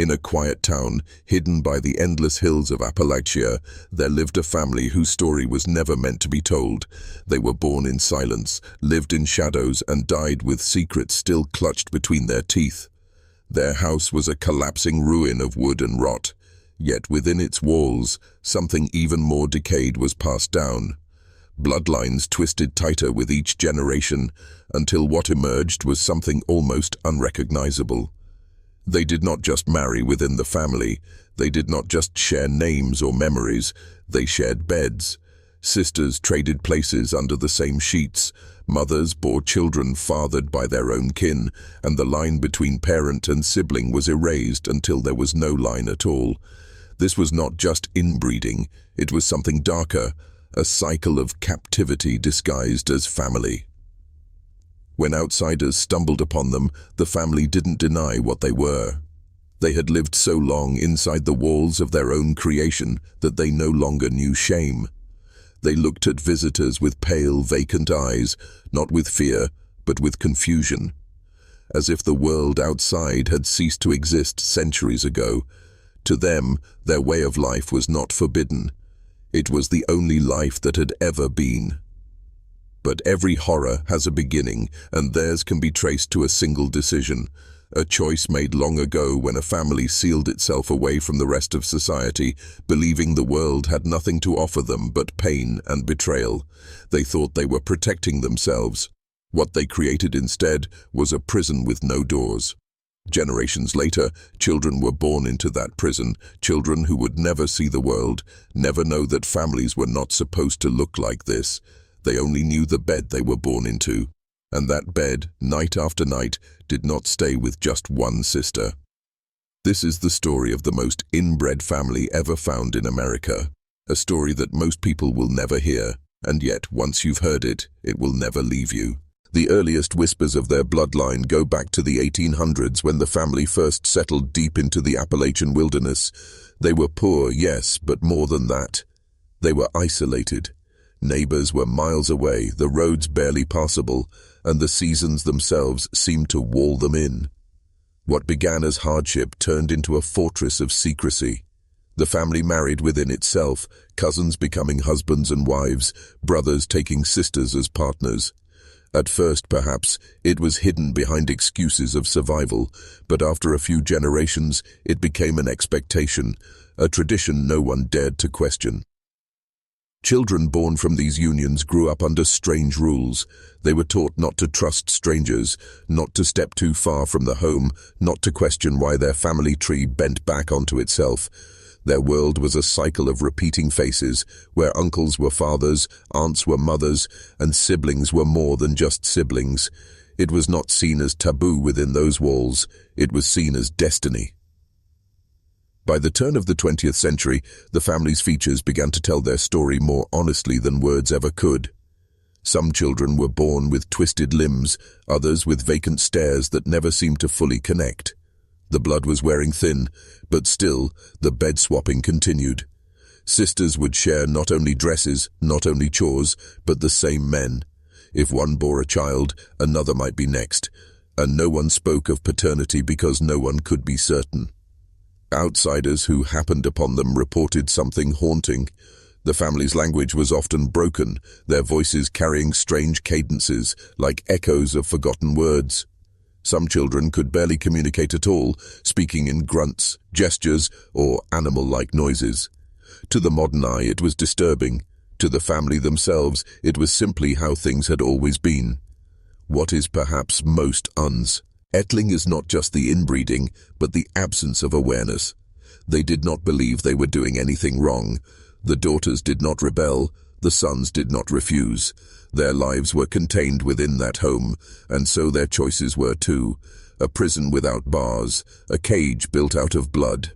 In a quiet town, hidden by the endless hills of Appalachia, there lived a family whose story was never meant to be told. They were born in silence, lived in shadows, and died with secrets still clutched between their teeth. Their house was a collapsing ruin of wood and rot, yet within its walls, something even more decayed was passed down. Bloodlines twisted tighter with each generation, until what emerged was something almost unrecognizable. They did not just marry within the family. They did not just share names or memories. They shared beds. Sisters traded places under the same sheets. Mothers bore children fathered by their own kin, and the line between parent and sibling was erased until there was no line at all. This was not just inbreeding. It was something darker, a cycle of captivity disguised as family. When outsiders stumbled upon them, the family didn't deny what they were. They had lived so long inside the walls of their own creation that they no longer knew shame. They looked at visitors with pale, vacant eyes, not with fear, but with confusion, as if the world outside had ceased to exist centuries ago. To them, their way of life was not forbidden. It was the only life that had ever been. But every horror has a beginning, and theirs can be traced to a single decision, a choice made long ago when a family sealed itself away from the rest of society, believing the world had nothing to offer them but pain and betrayal. They thought they were protecting themselves. What they created instead was a prison with no doors. Generations later, children were born into that prison, children who would never see the world, never know that families were not supposed to look like this. They only knew the bed they were born into, and that bed, night after night, did not stay with just one sister. This is the story of the most inbred family ever found in America, a story that most people will never hear, and yet once you've heard it, it will never leave you. The earliest whispers of their bloodline go back to the 1800s when the family first settled deep into the Appalachian wilderness. They were poor, yes, but more than that. They were isolated. Neighbors were miles away, the roads barely passable, and the seasons themselves seemed to wall them in. What began as hardship turned into a fortress of secrecy. The family married within itself, cousins becoming husbands and wives, brothers taking sisters as partners. At first, perhaps, it was hidden behind excuses of survival, but after a few generations, it became an expectation, a tradition no one dared to question. Children born from these unions grew up under strange rules. They were taught not to trust strangers, not to step too far from the home, not to question why their family tree bent back onto itself. Their world was a cycle of repeating faces, where uncles were fathers, aunts were mothers, and siblings were more than just siblings. It was not seen as taboo within those walls. It was seen as destiny. By the turn of the 20th century, the family's features began to tell their story more honestly than words ever could. Some children were born with twisted limbs, others with vacant stares that never seemed to fully connect. The blood was wearing thin, but still, the bed-swapping continued. Sisters would share not only dresses, not only chores, but the same men. If one bore a child, another might be next, and no one spoke of paternity because no one could be certain. Outsiders who happened upon them reported something haunting. The family's language was often broken, their voices carrying strange cadences, like echoes of forgotten words. Some children could barely communicate at all, speaking in grunts, gestures, or animal-like noises. To the modern eye, it was disturbing. To the family themselves, it was simply how things had always been. What is perhaps most unsettling is not just the inbreeding, but the absence of awareness. They did not believe they were doing anything wrong. The daughters did not rebel, the sons did not refuse. Their lives were contained within that home, and so their choices were too. A prison without bars, a cage built out of blood.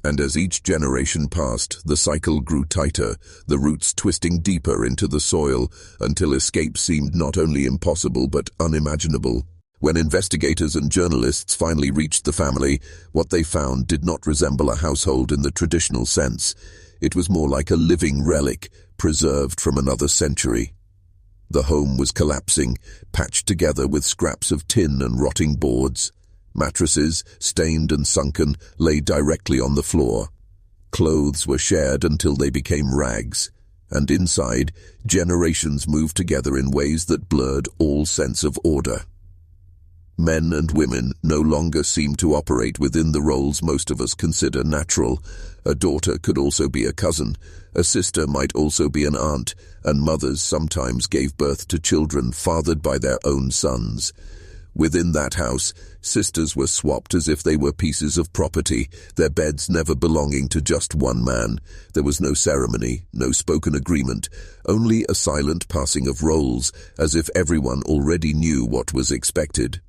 And as each generation passed, the cycle grew tighter, the roots twisting deeper into the soil, until escape seemed not only impossible but unimaginable. When investigators and journalists finally reached the family, what they found did not resemble a household in the traditional sense. It was more like a living relic, preserved from another century. The home was collapsing, patched together with scraps of tin and rotting boards. Mattresses, stained and sunken, lay directly on the floor. Clothes were shared until they became rags, and inside, generations moved together in ways that blurred all sense of order. Men and women no longer seemed to operate within the roles most of us consider natural. A daughter could also be a cousin, a sister might also be an aunt, and mothers sometimes gave birth to children fathered by their own sons. Within that house, sisters were swapped as if they were pieces of property, their beds never belonging to just one man. There was no ceremony, no spoken agreement, only a silent passing of roles, as if everyone already knew what was expected.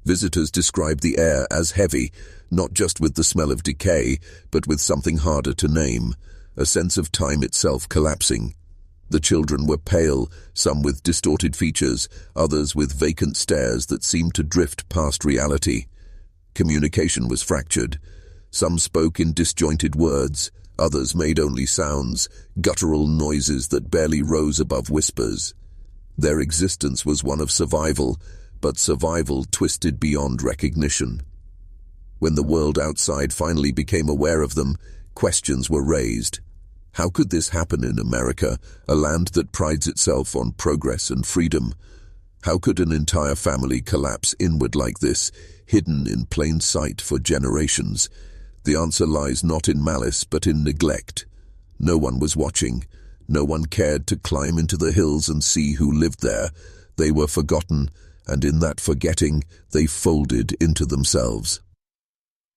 Visitors described the air as heavy, not just with the smell of decay, but with something harder to name, a sense of time itself collapsing. The children were pale, some with distorted features, others with vacant stares that seemed to drift past reality. Communication was fractured. Some spoke in disjointed words, others made only sounds, guttural noises that barely rose above whispers. Their existence was one of survival, but survival twisted beyond recognition. When the world outside finally became aware of them, questions were raised. How could this happen in America, a land that prides itself on progress and freedom? How could an entire family collapse inward like this, hidden in plain sight for generations? The answer lies not in malice, but in neglect. No one was watching. No one cared to climb into the hills and see who lived there. They were forgotten, and in that forgetting, they folded into themselves.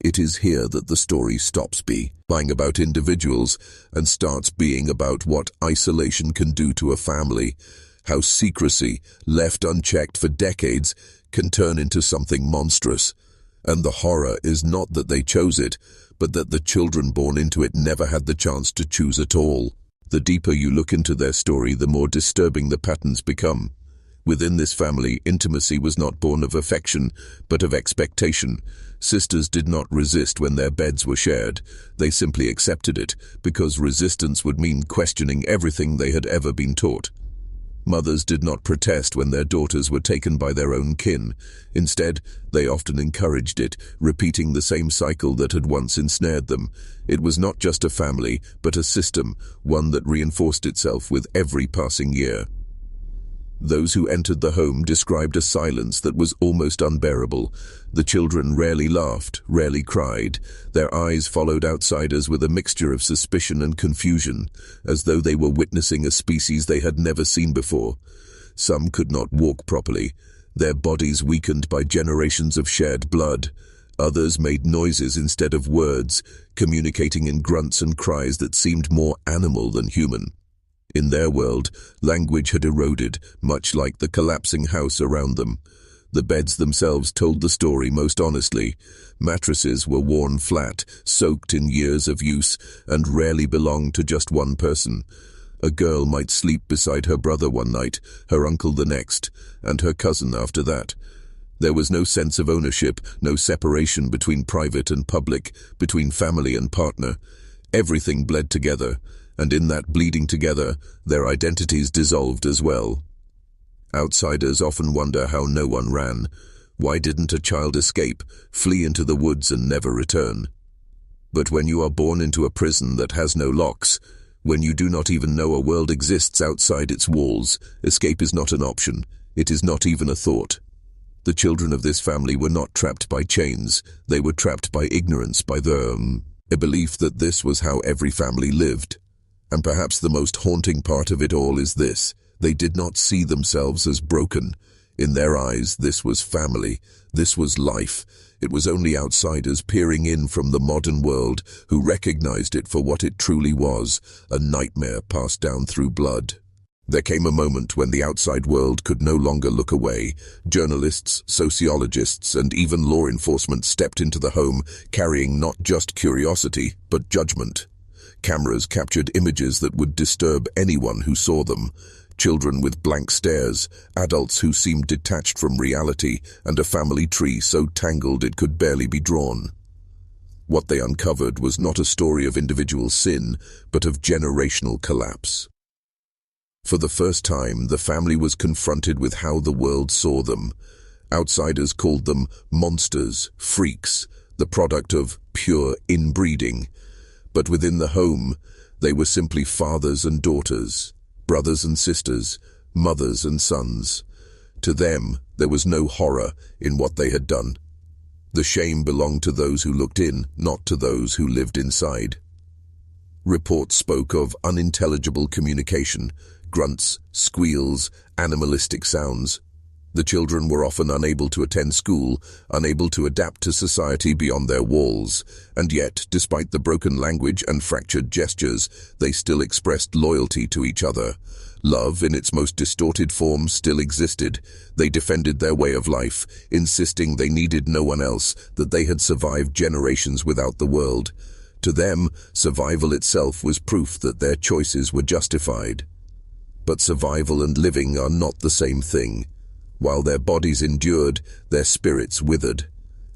It is here that the story stops being about individuals and starts being about what isolation can do to a family, how secrecy, left unchecked for decades, can turn into something monstrous. And the horror is not that they chose it, but that the children born into it never had the chance to choose at all. The deeper you look into their story, the more disturbing the patterns become. Within this family, intimacy was not born of affection, but of expectation. Sisters did not resist when their beds were shared. They simply accepted it, because resistance would mean questioning everything they had ever been taught. Mothers did not protest when their daughters were taken by their own kin. Instead, they often encouraged it, repeating the same cycle that had once ensnared them. It was not just a family, but a system, one that reinforced itself with every passing year. Those who entered the home described a silence that was almost unbearable. The children rarely laughed, rarely cried. Their eyes followed outsiders with a mixture of suspicion and confusion, as though they were witnessing a species they had never seen before. Some could not walk properly, their bodies weakened by generations of shared blood. Others made noises instead of words, communicating in grunts and cries that seemed more animal than human. In their world, language had eroded, much like the collapsing house around them. The beds themselves told the story most honestly. Mattresses were worn flat, soaked in years of use, and rarely belonged to just one person. A girl might sleep beside her brother one night, her uncle the next, and her cousin after that. There was no sense of ownership, no separation between private and public, between family and partner. Everything bled together, and in that bleeding together, their identities dissolved as well. Outsiders often wonder how no one ran. Why didn't a child escape, flee into the woods and never return? But when you are born into a prison that has no locks, when you do not even know a world exists outside its walls, escape is not an option. It is not even a thought. The children of this family were not trapped by chains. They were trapped by ignorance, by a belief that this was how every family lived. And perhaps the most haunting part of it all is this: they did not see themselves as broken. In their eyes, this was family. This was life. It was only outsiders peering in from the modern world who recognized it for what it truly was, a nightmare passed down through blood. There came a moment when the outside world could no longer look away. Journalists, sociologists, and even law enforcement stepped into the home, carrying not just curiosity, but judgment. Cameras captured images that would disturb anyone who saw them. Children with blank stares, adults who seemed detached from reality, and a family tree so tangled it could barely be drawn. What they uncovered was not a story of individual sin, but of generational collapse. For the first time, the family was confronted with how the world saw them. Outsiders called them monsters, freaks, the product of pure inbreeding. But within the home, they were simply fathers and daughters, brothers and sisters, mothers and sons. To them, there was no horror in what they had done. The shame belonged to those who looked in, not to those who lived inside. Reports spoke of unintelligible communication, grunts, squeals, animalistic sounds. The children were often unable to attend school, unable to adapt to society beyond their walls, and yet, despite the broken language and fractured gestures, they still expressed loyalty to each other. Love, in its most distorted form, still existed. They defended their way of life, insisting they needed no one else, that they had survived generations without the world. To them, survival itself was proof that their choices were justified. But survival and living are not the same thing. While their bodies endured, their spirits withered.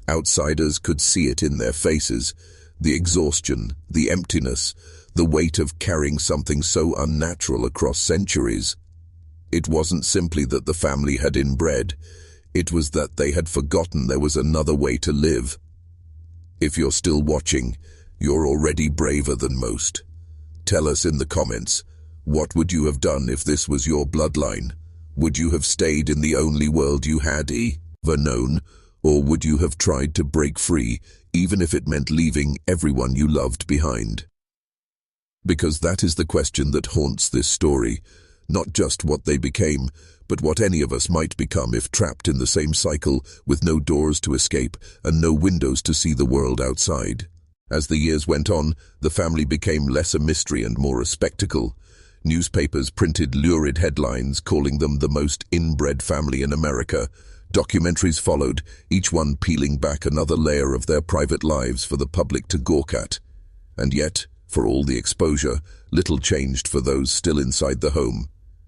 Outsiders could see it in their faces, the exhaustion, the emptiness, the weight of carrying something so unnatural across centuries. It wasn't simply that the family had inbred, it was that they had forgotten there was another way to live. If you're still watching, you're already braver than most. Tell us in the comments, what would you have done if this was your bloodline? Would you have stayed in the only world you had ever known, or would you have tried to break free, even if it meant leaving everyone you loved behind? Because that is the question that haunts this story, not just what they became, but what any of us might become if trapped in the same cycle with no doors to escape and no windows to see the world outside. As the years went on, the family became less a mystery and more a spectacle. Newspapers printed lurid headlines calling them the most inbred family in America. Documentaries followed, each one peeling back another layer of their private lives for the public to gawk at. And yet, for all the exposure, little changed for those still inside the home.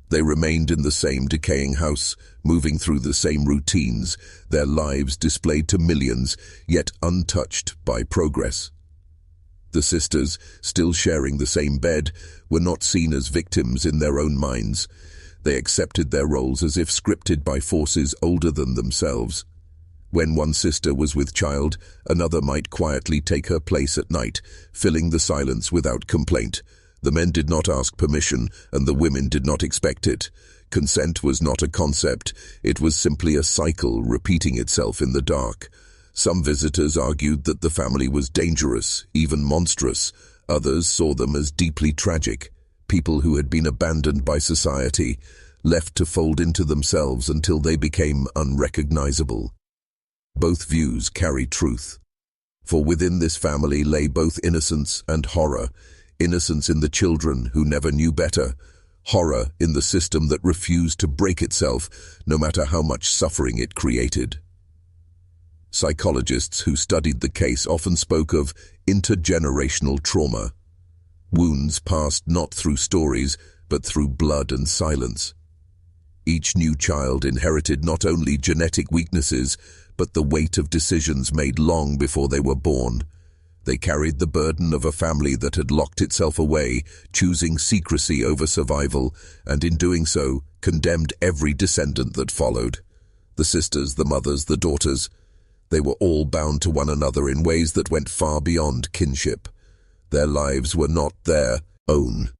They remained in the same decaying house, moving through the same routines, their lives displayed to millions, yet untouched by progress. The sisters, still sharing the same bed, were not seen as victims in their own minds. They accepted their roles as if scripted by forces older than themselves. When one sister was with child, another might quietly take her place at night, filling the silence without complaint. The men did not ask permission, and the women did not expect it. Consent was not a concept, it was simply a cycle repeating itself in the dark. Some visitors argued that the family was dangerous, even monstrous. Others saw them as deeply tragic, people who had been abandoned by society, left to fold into themselves until they became unrecognizable. Both views carry truth. For within this family lay both innocence and horror. Innocence in the children who never knew better, horror in the system that refused to break itself, no matter how much suffering it created. Psychologists who studied the case often spoke of intergenerational trauma, wounds passed not through stories, but through blood and silence. Each new child inherited not only genetic weaknesses, but the weight of decisions made long before they were born. They carried the burden of a family that had locked itself away, choosing secrecy over survival, and in doing so, condemned every descendant that followed. The sisters, the mothers, the daughters, they were all bound to one another in ways that went far beyond kinship. Their lives were not their own.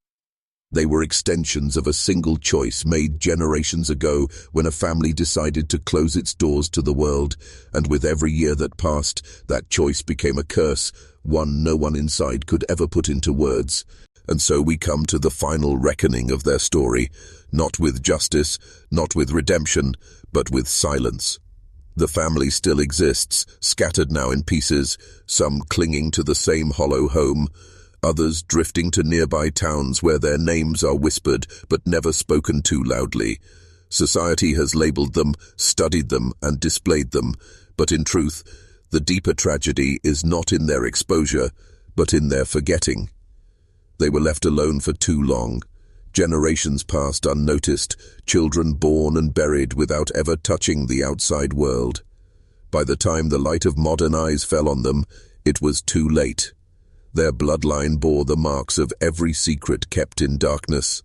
They were extensions of a single choice made generations ago when a family decided to close its doors to the world, and with every year that passed, that choice became a curse, one no one inside could ever put into words. And so we come to the final reckoning of their story, not with justice, not with redemption, but with silence. The family still exists, scattered now in pieces, some clinging to the same hollow home, others drifting to nearby towns where their names are whispered but never spoken to loudly. Society has labeled them, studied them, and displayed them, but in truth, the deeper tragedy is not in their exposure, but in their forgetting. They were left alone for too long. Generations passed unnoticed, children born and buried without ever touching the outside world. By the time the light of modern eyes fell on them, it was too late. Their bloodline bore the marks of every secret kept in darkness.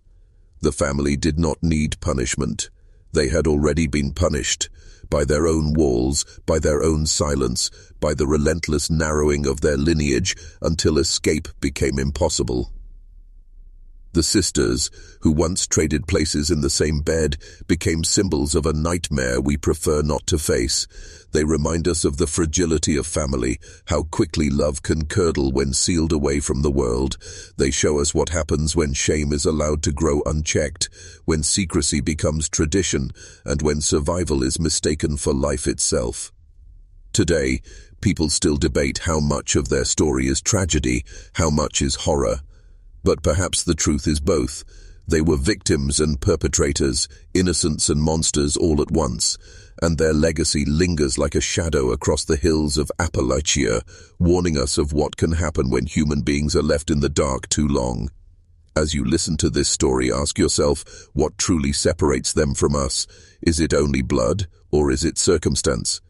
The family did not need punishment. They had already been punished by their own walls, by their own silence, by the relentless narrowing of their lineage until escape became impossible. The sisters, who once traded places in the same bed, became symbols of a nightmare we prefer not to face. They remind us of the fragility of family, how quickly love can curdle when sealed away from the world. They show us what happens when shame is allowed to grow unchecked, when secrecy becomes tradition, and when survival is mistaken for life itself. Today, people still debate how much of their story is tragedy, how much is horror. But perhaps the truth is both. They were victims and perpetrators, innocents and monsters all at once, and their legacy lingers like a shadow across the hills of Appalachia, warning us of what can happen when human beings are left in the dark too long. As you listen to this story, ask yourself what truly separates them from us. Is it only blood, or is it circumstance?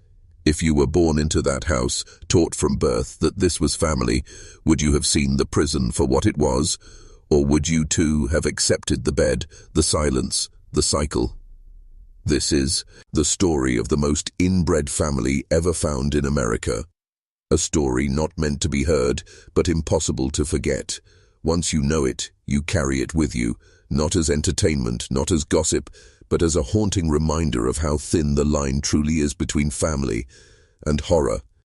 If you were born into that house, taught from birth that this was family, would you have seen the prison for what it was? Or would you too have accepted the bed, the silence, the cycle? This is the story of the most inbred family ever found in America. A story not meant to be heard, but impossible to forget. Once you know it, you carry it with you, not as entertainment, not as gossip, but as a haunting reminder of how thin the line truly is between family and horror.